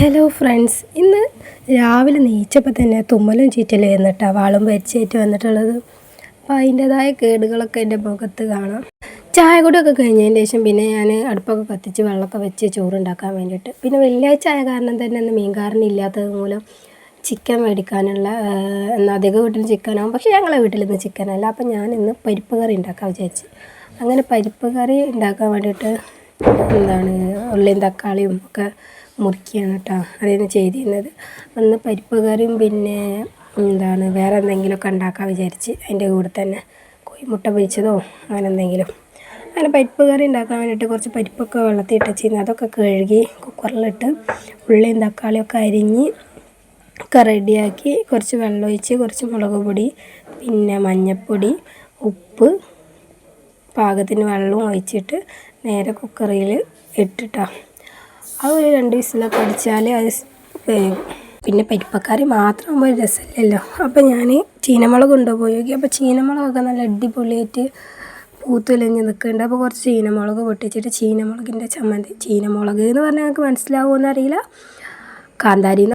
Hello friends, ഇന്ന് രാവിലെ നീച്ചപ്പോൾ തന്നെ തുമ്മലും ചീറ്റലും എന്നിട്ടാ വാളും പരിച്ചായിട്ട് വന്നിട്ടുള്ളത്. അപ്പോൾ അതിൻ്റേതായ കേടുകളൊക്കെ എൻ്റെ മുഖത്ത് കാണാം. ചായ കൂടിയൊക്കെ കഴിഞ്ഞതിന് ശേഷം പിന്നെ ഞാൻ അടുപ്പൊക്കെ കത്തിച്ച് വെള്ളമൊക്കെ വെച്ച് ചോറുണ്ടാക്കാൻ വേണ്ടിയിട്ട്. പിന്നെ വെള്ളിയാഴ്ച ആയ കാരണം തന്നെ ഇന്ന് മീൻകാരൻ ഇല്ലാത്തത് മൂലം ചിക്കൻ മേടിക്കാനുള്ള അധികം വീട്ടിൽ ചിക്കനാകും. പക്ഷേ ഞങ്ങളെ വീട്ടിൽ ഇന്ന് ചിക്കനല്ല. അപ്പം ഞാൻ ഇന്ന് പരിപ്പ് കറി ഉണ്ടാക്കാൻ വിചാരിച്ചു. അങ്ങനെ പരിപ്പ് കറി ഉണ്ടാക്കാൻ വേണ്ടിയിട്ട് ഉള്ളിയും തക്കാളിയും ഒക്കെ മുറിക്കുകയാണ് കേട്ടോ. അതാണ് ചെയ്തിരുന്നത്. ഒന്ന് പരിപ്പ് കറിയും പിന്നെ വേറെ എന്തെങ്കിലുമൊക്കെ ഉണ്ടാക്കാൻ വിചാരിച്ച് അതിൻ്റെ കൂടെ തന്നെ കോഴിമുട്ട പൊരിച്ചതോ അങ്ങനെ എന്തെങ്കിലും. അങ്ങനെ പരിപ്പ് കറി ഉണ്ടാക്കാൻ വേണ്ടിയിട്ട് കുറച്ച് പരിപ്പൊക്കെ വെള്ളത്തിൽ ഇട്ട് വെച്ചിരുന്നു. അതൊക്കെ കഴുകി കുക്കറിലിട്ട് ഉള്ളിയും തക്കാളിയൊക്കെ അരിഞ്ഞ് ഒക്കെ റെഡിയാക്കി കുറച്ച് വെള്ളം ഒഴിച്ച് കുറച്ച് മുളക് പൊടി പിന്നെ മഞ്ഞൾപ്പൊടി ഉപ്പ് പാകത്തിന് വെള്ളവും ഒഴിച്ചിട്ട് നേരെ കുക്കറിൽ ഇട്ടിട്ടാണ്. അത് ഒരു 2 വിസിലൊക്കെ അടിച്ചാൽ അത് വേവും. പിന്നെ പരിപ്പക്കറി മാത്രമാകുമ്പോൾ ഒരു രസമില്ലല്ലോ. അപ്പോൾ ഞാൻ ചീനമുളക് കൊണ്ടുപോയി നോക്കി. അപ്പോൾ ചീനമുളകൊക്കെ നല്ല അടിപൊളിയായിട്ട് പൂത്തുലഞ്ഞ് നിൽക്കുന്നുണ്ട്. അപ്പോൾ കുറച്ച് ചീനമുളക് പൊട്ടിച്ചിട്ട് ചീനമുളകിൻ്റെ ചമ്മന്തി. ചീനമുളക് എന്ന് പറഞ്ഞാൽ നിങ്ങൾക്ക് മനസ്സിലാവുമോ എന്നറിയില്ല. കാന്താരി